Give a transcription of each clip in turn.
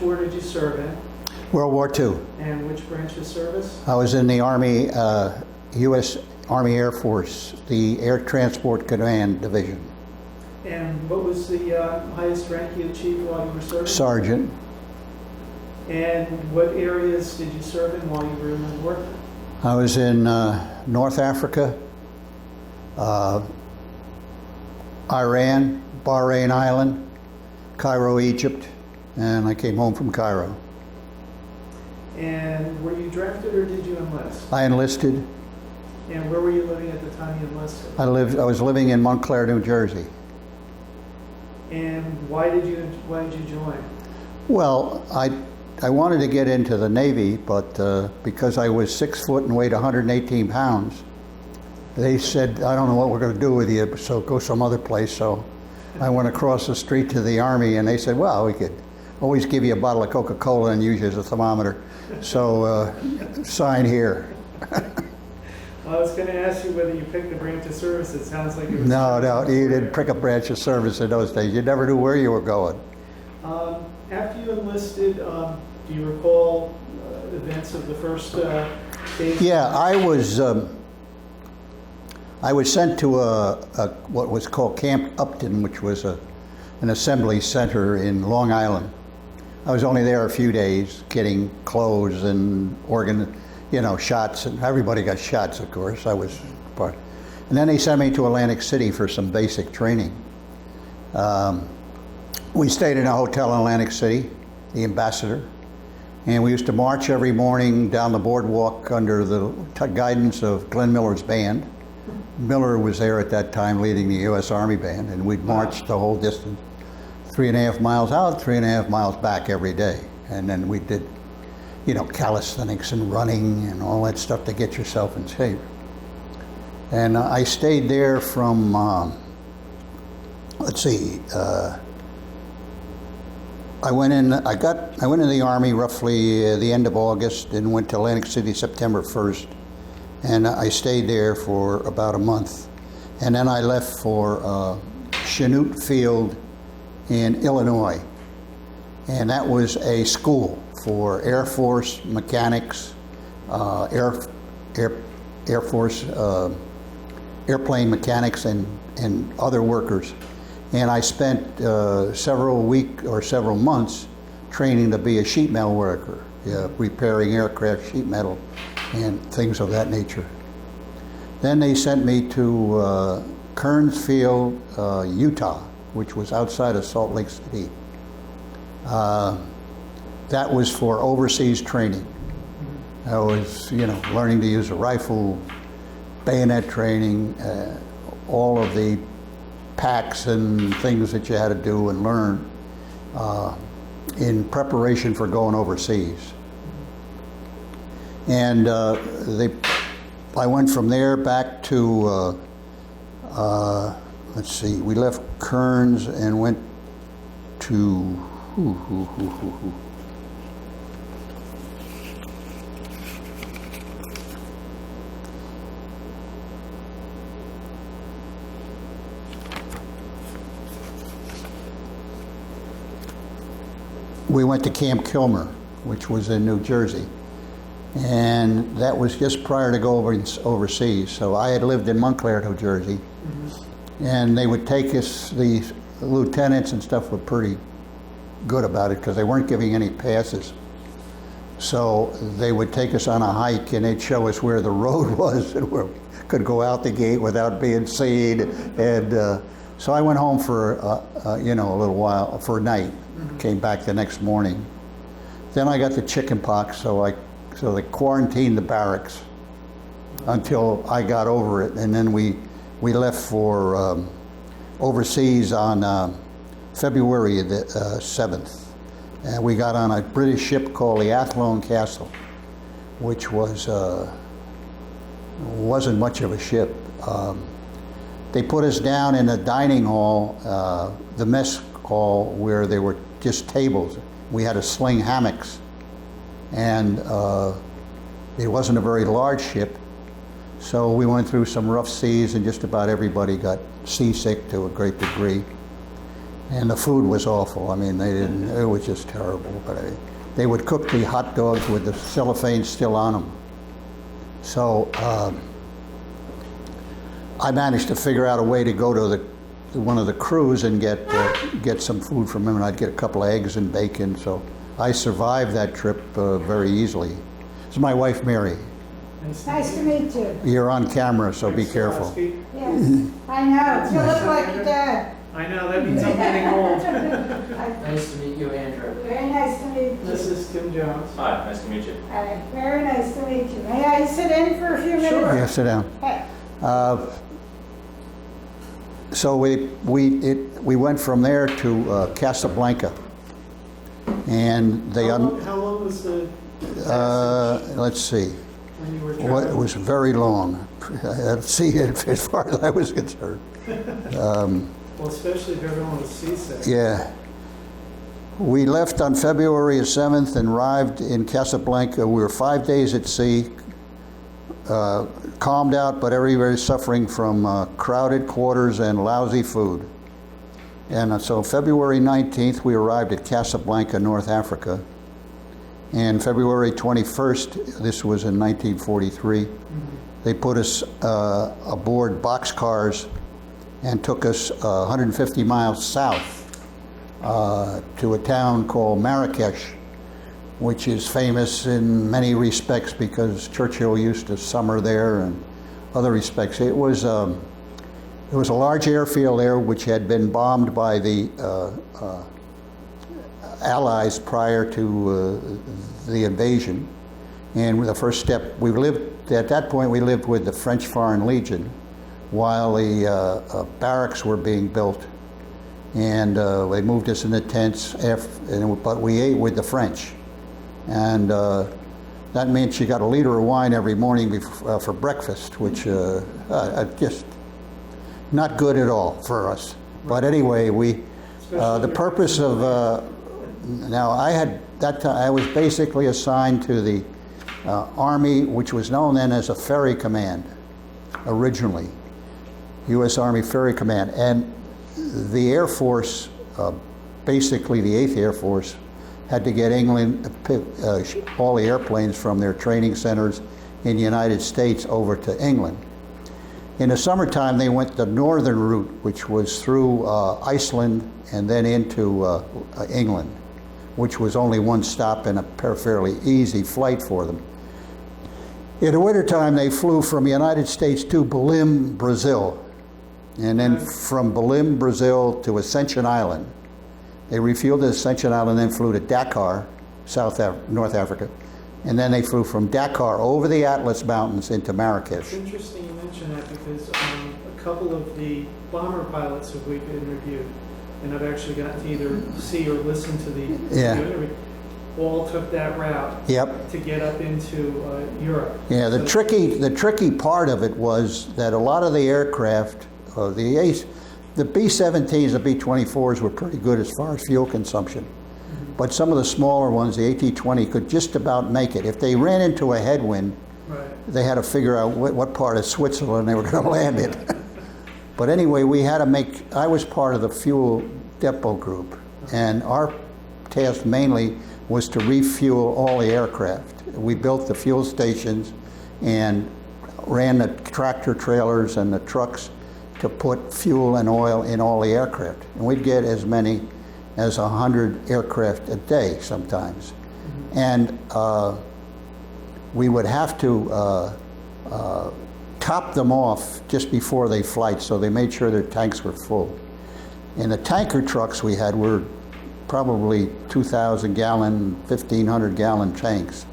War did you serve in? World War II. And which branch of service? I was in the Army, U.S. Army Air Force, the Air Transport Command Division. And what was the highest rank you achieved while you were serving? Sergeant. And what areas did you serve in while you were in the war? I was in North Africa, Iran, Bahrain Island, Cairo, Egypt, and I came home from Cairo. And were you drafted or did you enlist? I enlisted. And where were you living at the time you enlisted? I was living in Montclair, New Jersey. And why did you join? Well, I wanted to get into the Navy, but because I was 6 foot and weighed 118 pounds, they said, I don't know what we're going to do with you, so go some other place. So I went across the street to the Army, and they said, well, we could always give you a bottle of Coca-Cola and use you as a thermometer. So sign here. I was going to ask you whether you picked a branch of service. It sounds like it was... No, you didn't pick a branch of service in those days. You never knew where you were going. After you enlisted, do you recall events of the first days? Yeah, I was sent to what was called Camp Upton, which was an assembly center in Long Island. I was only there a few days, getting clothes and shots, and everybody got shots, of course. I was part. And then they sent me to Atlantic City for some basic training. We stayed in a hotel in Atlantic City, the Ambassador, and we used to march every morning down the boardwalk under the guidance of Glenn Miller's band. Miller was there at that time leading the U.S. Army Band, and we'd march the whole distance, 3.5 miles out, 3.5 miles back every day. And then we did, calisthenics and running and all that stuff to get yourself in shape. And I stayed there from, I went in the Army roughly the end of August and went to Atlantic City September 1st. And I stayed there for about a month. And then I left for Chanute Field in Illinois. And that was a school for Air Force mechanics, Air Force airplane mechanics and other workers. And I spent several months training to be a sheet metal worker, repairing aircraft sheet metal and things of that nature. Then they sent me to Kearns Field, Utah, which was outside of Salt Lake City. That was for overseas training. I was, learning to use a rifle, bayonet training, all of the packs and things that you had to do and learn in preparation for going overseas. And I went from there back to, we left Kearns and went to, we went to Camp Kilmer, which was in New Jersey. And that was just prior to going overseas. So I had lived in Montclair, New Jersey. Mm-hmm. And they would take us, the lieutenants and stuff were pretty good about it because they weren't giving any passes. So they would take us on a hike and they'd show us where the road was and where we could go out the gate without being seen. And so I went home for, a little while, for a night. Mm-hmm. Came back the next morning. Then I got the chicken pox, so they quarantined the barracks until I got over it, and then we left for overseas on February the 7th. And we got on a British ship called the Athlone Castle, which wasn't much of a ship. They put us down in a dining hall, the mess hall, where there were just tables. We had to sling hammocks. And it wasn't a very large ship, so we went through some rough seas and just about everybody got seasick to a great degree. And the food was awful. I mean, it was just terrible. But they would cook the hot dogs with the cellophane still on them. So I managed to figure out a way to go to one of the crews and get some food from him, and I'd get a couple of eggs and bacon. So I survived that trip very easily. This is my wife, Mary. Nice to meet you. You're on camera, so be careful. Yes, I know. You look like your dad. I know, that means I'm getting old. Nice to meet you, Andrew. Very nice to meet you. This is Tim Jones. Hi, nice to meet you. Hi, very nice to meet you. May I sit in for a few minutes? Sure. Yeah, sit down. Hey, So we went from there to Casablanca, and they How long was the let's see. when you were Well, it traveling? was very long. Let's see, as far as I was concerned. Well, especially if everyone was seasick. Yeah. We left on February 7th and arrived in Casablanca. We were 5 days at sea, calmed out, but everybody suffering from crowded quarters and lousy food. And so February 19th, we arrived at Casablanca, North Africa. And February 21st, this was in 1943, they put us aboard boxcars and took us 150 miles south to a town called Marrakesh, which is famous in many respects because Churchill used to summer there and other respects. It was a large airfield there which had been bombed by the Allies prior to the invasion. And the first step, at that point we lived with the French Foreign Legion while the barracks were being built. And they moved us in the tents, but we ate with the French. And that meant you got a liter of wine every morning for breakfast, which just not good at all for us. But anyway, the purpose of, now I was basically assigned to the Army, which was known then as a Ferry Command, originally, U.S. Army Ferry Command. And the Air Force, basically the 8th Air Force, had to get England, all the airplanes from their training centers in the United States over to England. In the summertime, they went the northern route, which was through Iceland and then into England, which was only one stop and a fairly easy flight for them. In the wintertime, they flew from the United States to Belém, Brazil, and then from Belém, Brazil to Ascension Island. They refueled at Ascension Island, then flew to Dakar, North Africa, and then they flew from Dakar over the Atlas Mountains into Marrakesh. It's interesting you mention that because a couple of the bomber pilots who we've interviewed, and I've actually gotten to either see or listen to the interview, all took that route. Yep. To get up into Europe. Yeah, the tricky part of it was that a lot of the aircraft, the B-17s and B-24s were pretty good as far as fuel consumption. But some of the smaller ones, the AT-20, could just about make it. If they ran into a headwind, they had to figure out what part of Switzerland they were going to land in. But anyway, I was part of the fuel depot group, and our task mainly was to refuel all the aircraft. We built the fuel stations and ran the tractor trailers and the trucks to put fuel and oil in all the aircraft. And we'd get as many as 100 aircraft a day sometimes. And we would have to top them off just before they flight, so they made sure their tanks were full. And the tanker trucks we had were probably 2,000 gallon, 1,500 gallon tanks.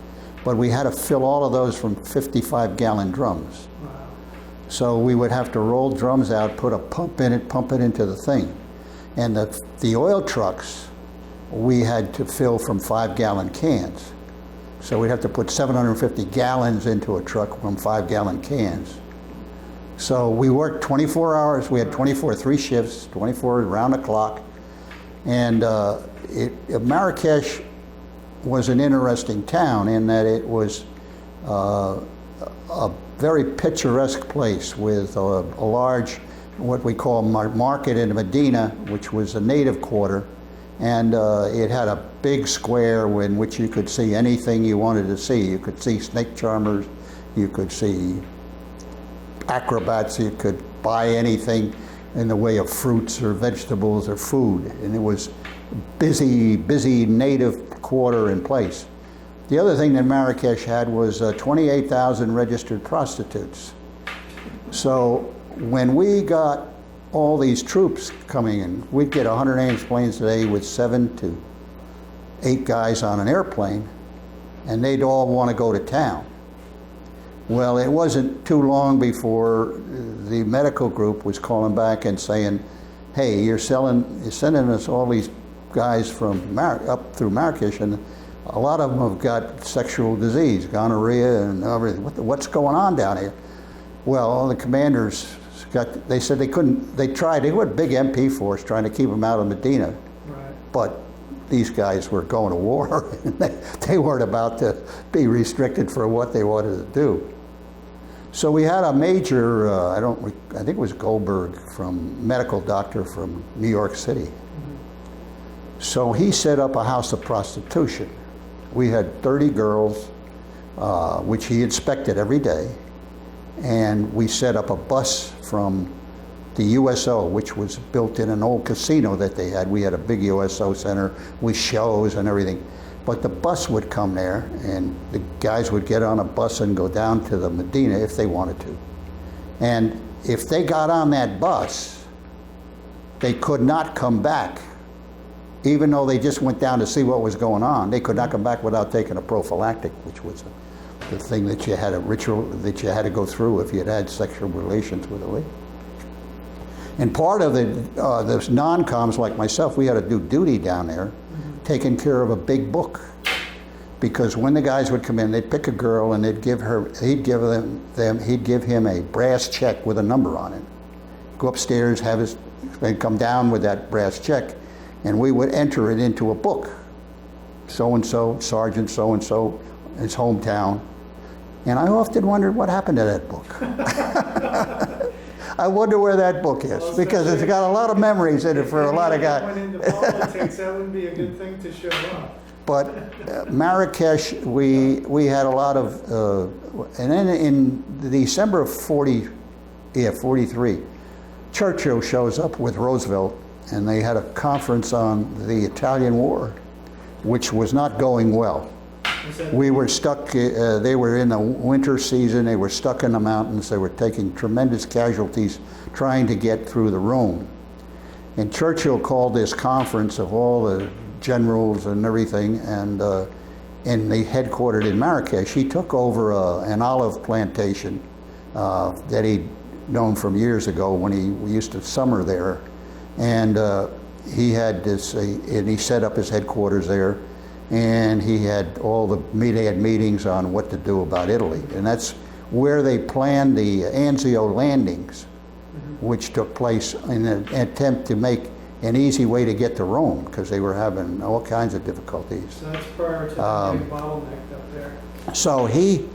But we had to fill all of those from 55 gallon drums. Wow. So we would have to roll drums out, put a pump in it, pump it into the thing. And the oil trucks, we had to fill from 5 gallon cans. So we'd have to put 750 gallons into a truck from 5 gallon cans. So we worked 24 hours, we had 3 shifts, 24 around the clock. And Marrakesh was an interesting town in that it was a very picturesque place with a large what we call market in Medina, which was a native quarter, and it had a big square in which you could see anything you wanted to see. You could see snake charmers, you could see acrobats, you could buy anything in the way of fruits or vegetables or food, and it was busy native quarter in place. The other thing that Marrakesh had was 28,000 registered prostitutes. So when we got all these troops coming in, we'd get 100 planes today with 7 to 8 guys on an airplane, and they'd all want to go to town. Well, it wasn't too long before the medical group was calling back and saying, hey, you're sending us all these guys from up through Marrakesh, and a lot of them have got sexual disease, gonorrhea and everything. What's going on down here? Well, the commanders they said they couldn't, they were a big MP force trying to keep them out of Medina. Right. But these guys were going to war. They weren't about to be restricted for what they wanted to do. So we had a major, I think it was Goldberg, medical doctor from New York City. So he set up a house of prostitution. We had 30 girls, which he inspected every day. And we set up a bus from the USO, which was built in an old casino that they had. We had a big USO center with shows and everything. But the bus would come there, and the guys would get on a bus and go down to the Medina if they wanted to. And if they got on that bus, they could not come back. Even though they just went down to see what was going on, they could not come back without taking a prophylactic, which was the thing that you had, a ritual that you had to go through if you had had sexual relations with a lady. And part of the non-coms like myself, we had to do duty down there, taking care of a big book. Because when the guys would come in, they'd pick a girl and he'd give him a brass check with a number on it. Go upstairs, they'd come down with that brass check, and we would enter it into a book. So-and-so, Sergeant so-and-so, his hometown. And I often wondered what happened to that book. I wonder where that book is, because it's got a lot of memories in it for a lot of guys. Went into politics, that wouldn't be a good thing to show up. But Marrakesh, we had a lot of, and then in December of 43, Churchill shows up with Roosevelt, and they had a conference on the Italian War, which was not going well. We were stuck, they were in the winter season, they were stuck in the mountains, they were taking tremendous casualties trying to get through the Rhone. And Churchill called this conference of all the generals and everything, and they headquartered in Marrakesh. He took over an olive plantation that he'd known from years ago when we used to summer there. And he had this, and he set up his headquarters there. And he had meetings on what to do about Italy. And that's where they planned the Anzio landings, which took place in an attempt to make an easy way to get to Rome, because they were having all kinds of difficulties. So that's prior to the big bottleneck up there. So he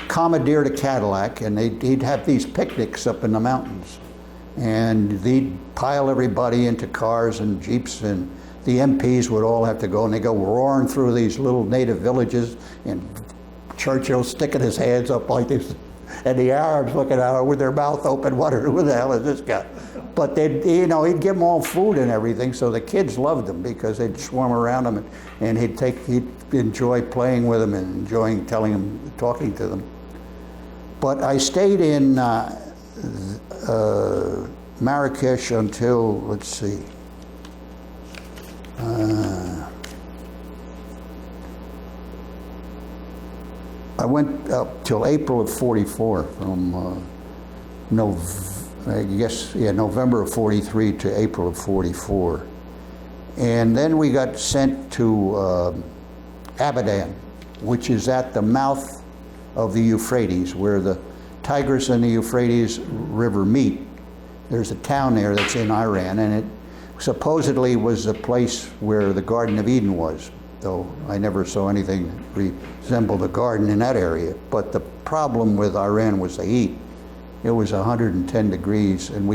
commandeered a Cadillac, and he'd have these picnics up in the mountains. And they'd pile everybody into cars and jeeps, and the MPs would all have to go, and they go roaring through these little native villages, and Churchill sticking his hands up like this, and the Arabs looking at him with their mouth open, wondering who the hell is this guy? But he'd give them all food and everything, so the kids loved him because they'd swarm around him, and he'd enjoy playing with them and enjoying talking to them. But I stayed in Marrakesh until, let's see, I went up till April of 44, from November of 43 to April of 44. And then we got sent to Abadan, which is at the mouth of the Euphrates, where the Tigris and the Euphrates River meet. There's a town there that's in Iran, and it supposedly was the place where the Garden of Eden was, though I never saw anything resemble the garden in that area. But the problem with Iran was the heat, it was 110 degrees, and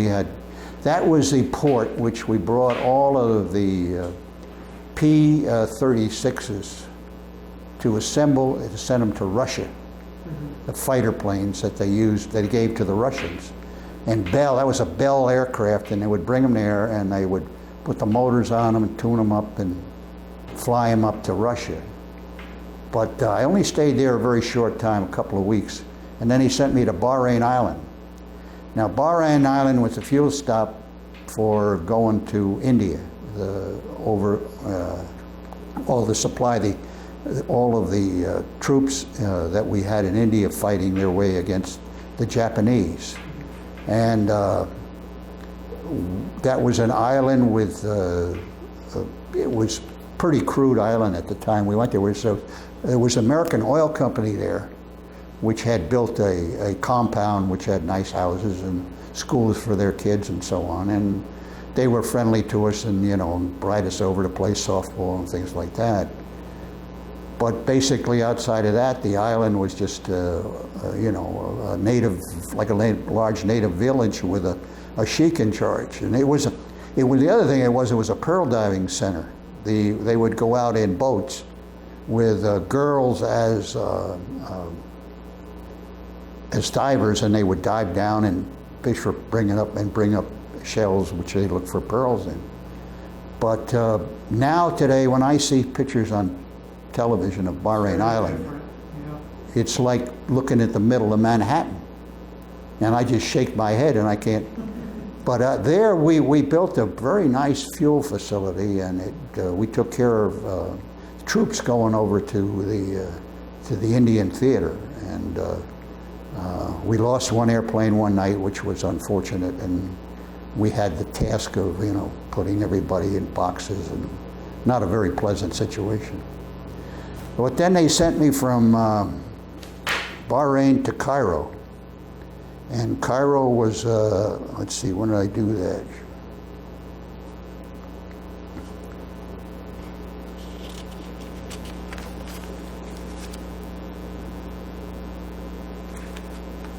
that was the port which we brought all of the P-36s to assemble and to send them to Russia, the fighter planes that they gave to the Russians. And Bell, that was a Bell aircraft, and they would bring them there, and they would put the motors on them and tune them up and fly them up to Russia. But I only stayed there a very short time, a couple of weeks, and then he sent me to Bahrain Island. Now, Bahrain Island was a fuel stop for going to India, all the supply, all of the troops that we had in India fighting their way against the Japanese. And that was an island with, it was pretty crude island at the time we went there. So there was an American oil company there which had built a compound which had nice houses and schools for their kids and so on. And they were friendly to us and, you know, brought us over to play softball and things like that. But basically outside of that, the island was just, you know, a native, like a large native village with a sheik in charge. And the other thing it was a pearl diving center. They would go out in boats with girls as divers, and they would dive down and fish for bring up shells which they look for pearls in. But now today, when I see pictures on television of Bahrain Island, it's like looking at the middle of Manhattan, and I just shake my head and I can't. But there we built a very nice fuel facility, and we took care of troops going over to the Indian theater, and we lost one airplane one night, which was unfortunate, and we had the task of, you know, putting everybody in boxes, and not a very pleasant situation. But then they sent me from Bahrain to Cairo. And Cairo was, let's see, when did I do that?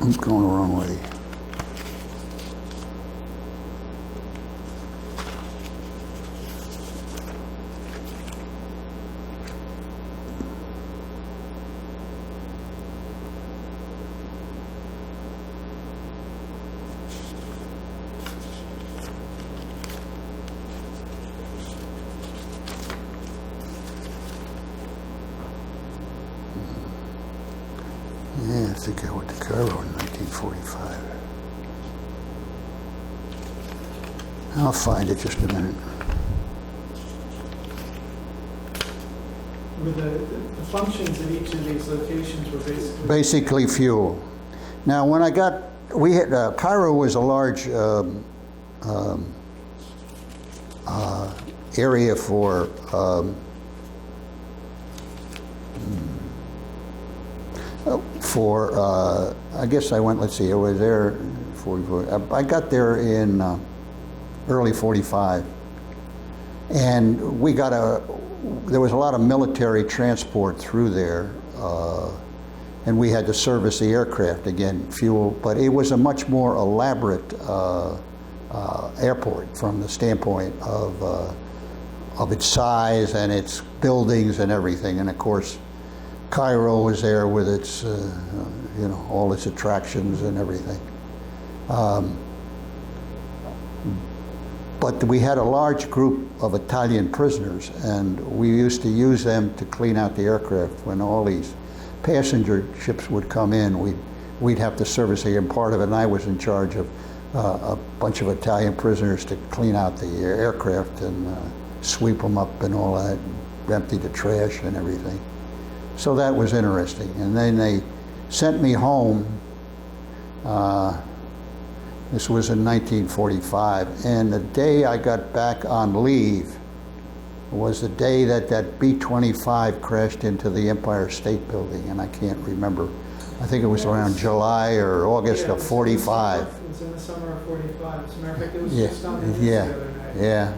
I'm going the wrong way. Yeah, I think I went to Cairo in 1945. I'll find it just a minute. Were the functions of each of these locations were basically fuel. Now, when I got, Cairo was a large area for I guess I went, let's see, I was there 44. I got there in early 45, and there was a lot of military transport through there, and we had to service the aircraft, again, fuel, but it was a much more elaborate airport from the standpoint of its size and its buildings and everything. And of course, Cairo was there with its, you know, all its attractions and everything. But we had a large group of Italian prisoners, and we used to use them to clean out the aircraft. When all these passenger ships would come in, we'd have to service the part of it, and I was in charge of a bunch of Italian prisoners to clean out the aircraft and sweep them up and all that, and empty the trash and everything. So that was interesting. And then they sent me home. This was in 1945. And the day I got back on leave was the day that B-25 crashed into the Empire State Building. And I can't remember. I think it was around July or August of 45. It was in the summer of 45. As a matter of fact, it was Yeah, just on the news yeah, the other night. yeah.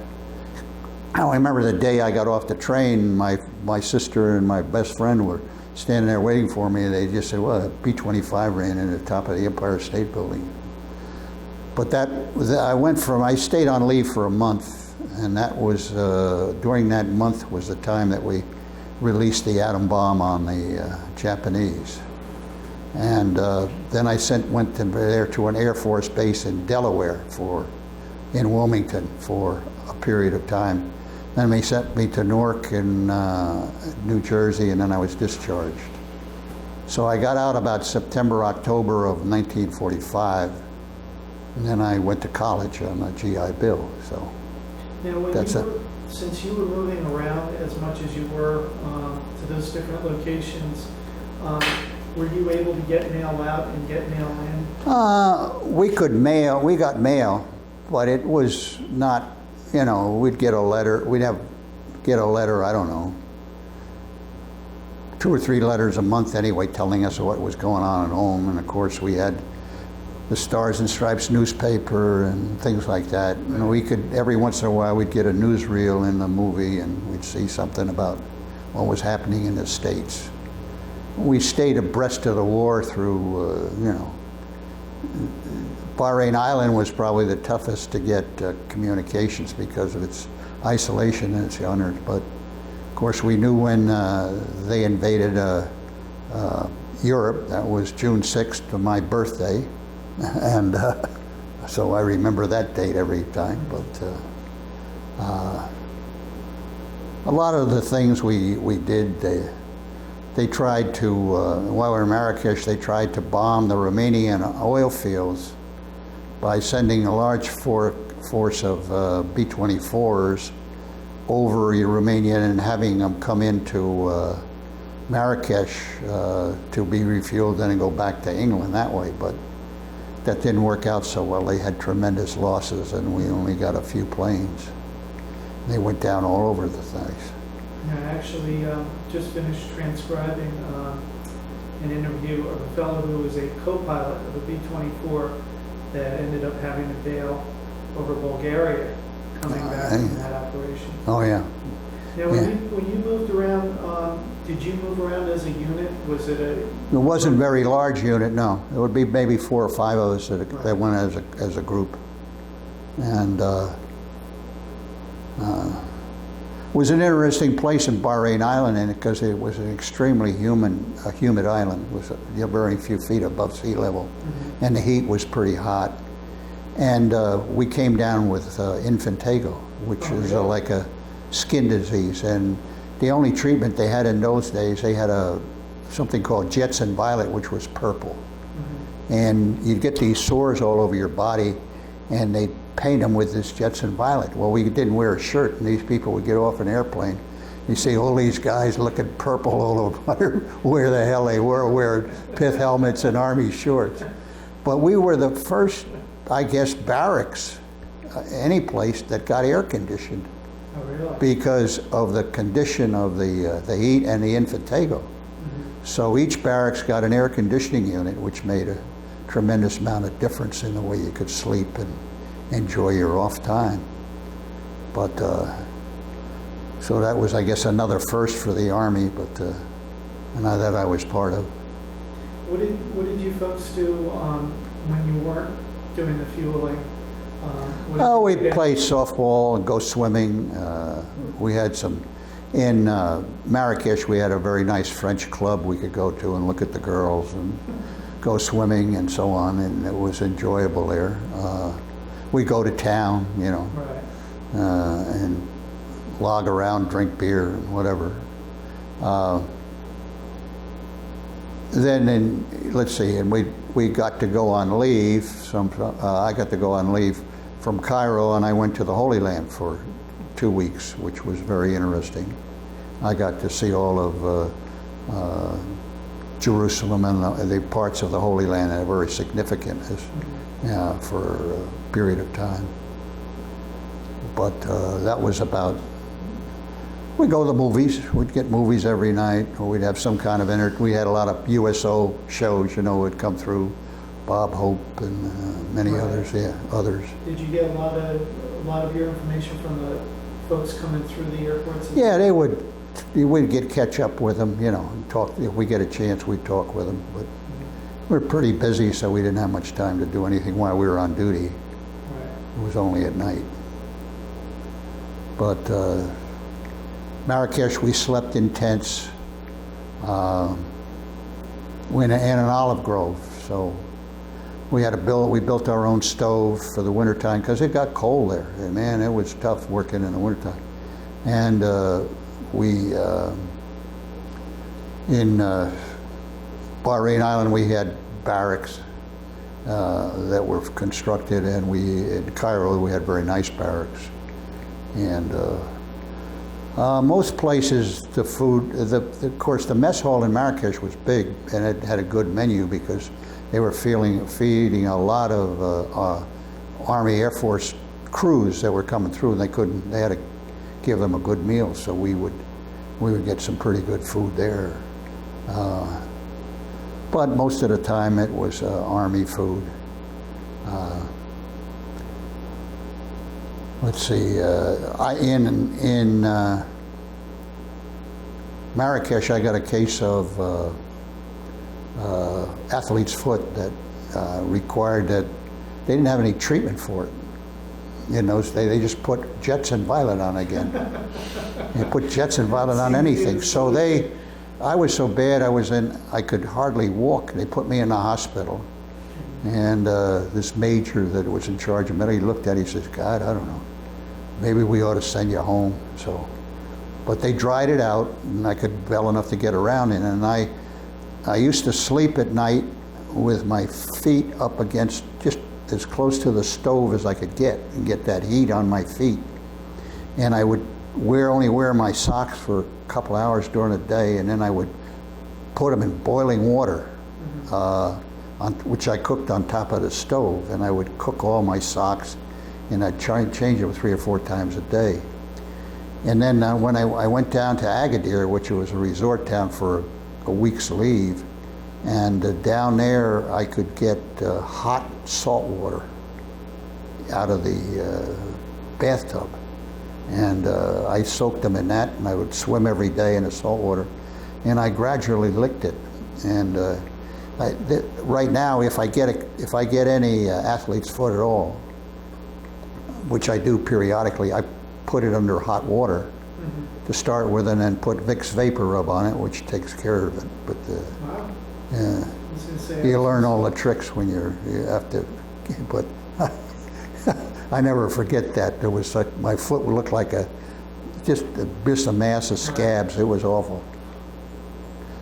I remember the day I got off the train, my sister and my best friend were standing there waiting for me, and they just said, well, a B-25 ran in the top of the Empire State Building. But I stayed on leave for a month, and that was, during that month was the time that we released the atom bomb on the Japanese. And then I went there to an Air Force base in Delaware in Wilmington for a period of time. Then they sent me to Newark in New Jersey, and then I was discharged. So I got out about September, October of 1945, and then I went to college on a GI Bill. So Now, that's it. Since you were moving around as much as you were to those different locations, were you able to get mail out and get mail in? We got mail, but it was not, we'd get a letter, I don't know, 2 or 3 letters a month anyway, telling us what was going on at home. And of course we had the Stars and Stripes newspaper and things like that. And we could, every once in a while, we'd get a newsreel in the movie and we'd see something about what was happening in the States. We stayed abreast of the war through, Bahrain Island was probably the toughest to get communications because of its isolation and its honors. But of course, we knew when they invaded Europe. That was June 6th to my birthday, and so I remember that date every time. But a lot of the things we did, they tried to, while we were in Marrakesh, they tried to bomb the Romanian oil fields by sending a large force of B-24s over Romania and having them come into Marrakesh to be refueled and then go back to England that way. But that didn't work out so well. They had tremendous losses and we only got a few planes. They went down all over the place. I actually just finished transcribing an interview of a fellow who was a co-pilot of a B-24 that ended up having to bail over Bulgaria coming back from that operation. Oh yeah. Now, when you moved around, did you move around as a unit? Was it a? It wasn't a very large unit, no. It would be maybe 4 or 5 of us that went as a group. And it was an interesting place in Bahrain Island because it was an extremely humid island. It was very few feet above sea level, and the heat was pretty hot. And we came down with infantago, which is like a skin disease. And the only treatment they had in those days, they had something called Jetson Violet, which was purple. And you'd get these sores all over your body, and they'd paint them with this Jetson Violet. Well, we didn't wear a shirt, and these people would get off an airplane. You see all these guys looking purple all over, where the hell they were, wearing pith helmets and army shorts. But we were the first, I guess, barracks, any place that got air conditioned. Oh, really? Because of the condition of the heat and the infantago. So each barracks got an air conditioning unit, which made a tremendous amount of difference in the way you could sleep and enjoy your off time. But so that was, I guess, another first for the Army, but that I was part of. What did you folks do when you weren't doing the fueling? We'd play softball and go swimming. We had in Marrakesh, we had a very nice French club we could go to and look at the girls and go swimming and so on, and it was enjoyable there. We go to town, Right. and log around, drink beer, and whatever. Then, let's see, and we got to go on leave. I got to go on leave from Cairo, and I went to the Holy Land for 2 weeks, which was very interesting. I got to see all of Jerusalem and the parts of the Holy Land that are very significant for a period of time. But that was about, we'd go to the movies. We'd get movies every night, or we'd have some kind of we had a lot of USO shows, would come through, Bob Hope and many others. Did you get a lot of your information from the folks coming through the airports? Yeah, we'd catch up with them, and talk. If we get a chance, we'd talk with them. But we're pretty busy, so we didn't have much time to do anything while we were on duty. It was only at night. But Marrakesh, we slept in tents. We in an olive grove, so we built our own stove for the wintertime because it got cold there. And man, it was tough working in the wintertime. And in Bahrain Island, we had barracks that were constructed, and in Cairo, we had very nice barracks. And most places, the food, of course, the mess hall in Marrakesh was big, and it had a good menu because they were feeding a lot of Army Air Force crews that were coming through, and they had to give them a good meal, so we would get some pretty good food there. But most of the time it was Army food. Let's see, in Marrakesh, I got a case of athlete's foot that required that they didn't have any treatment for it. In those days, they just put Jetson Violet on again. They put Jetson Violet on anything. So I was so bad, I could hardly walk. They put me in the hospital. And this major that was in charge of me, he looked at it, he says, God, I don't know. Maybe we ought to send you home. But they dried it out, and I could well enough to get around in. And I used to sleep at night with my feet up against just as close to the stove as I could get and get that heat on my feet. And I would only wear my socks for a couple hours during the day, and then I would put them in boiling water, which I cooked on top of the stove. And I would cook all my socks, and I'd try and change them 3 or 4 times a day. And then when I went down to Agadir, which was a resort town for a week's leave, and down there I could get hot salt water out of the bathtub. And I soaked them in that, and I would swim every day in the salt water, and I gradually licked it. And right now, if I get any athlete's foot at all, which I do periodically, I put it under hot water to start with, and then put Vicks Vapor Rub on it, which takes care of it. But Wow. yeah, you learn all the tricks when you have to. But I never forget that. There was my foot would look like just a mass of scabs. It was awful.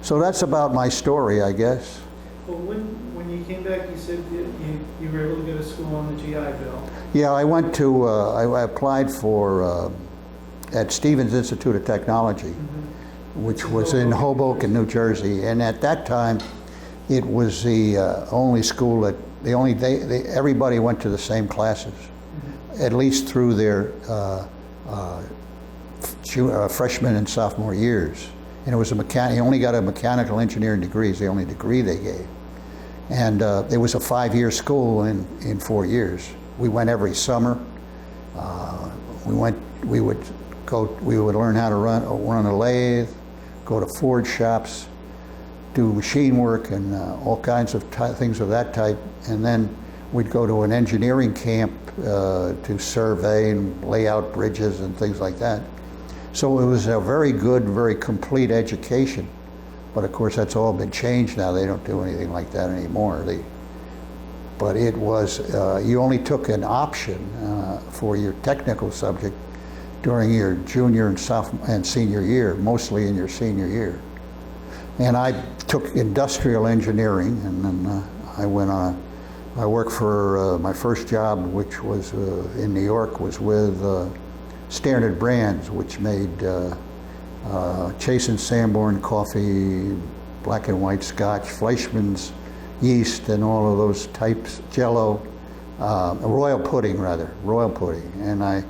So that's about my story, I guess. Well, when you came back, you said you were able to go to school on the GI Bill. Yeah, I went to, I applied for, at Stevens Institute of Technology, which was in Hoboken, New Jersey. And at that time, it was the only school that, everybody went to the same classes, at least through their freshman and sophomore years. And it was he only got a mechanical engineering degree, it's the only degree they gave. And it was a 5-year school in 4 years. We went every summer. We would learn how to run a lathe, go to forge shops, do machine work and all kinds of things of that type. And then we'd go to an engineering camp to survey and lay out bridges and things like that. So it was a very good, very complete education. But of course, that's all been changed now. They don't do anything like that anymore. But it was, you only took an option for your technical subject during your junior and sophomore and senior year, mostly in your senior year. And I took industrial engineering, and then I went on. I worked for my first job, which was in New York, was with Standard Brands, which made Chase and Sanborn coffee, black and white Scotch, Fleischmann's yeast, and all of those types, Jello, royal pudding. And I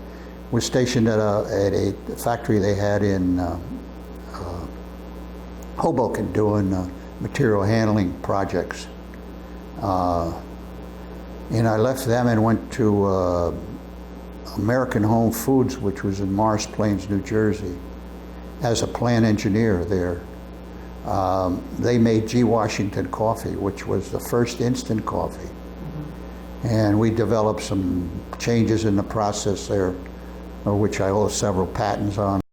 was stationed at a factory they had in Hoboken doing material handling projects. And I left them and went to American Home Foods, which was in Morris Plains, New Jersey, as a plant engineer there. They made G. Washington coffee, which was the first instant coffee. And we developed some changes in the process there, which I hold several patents on.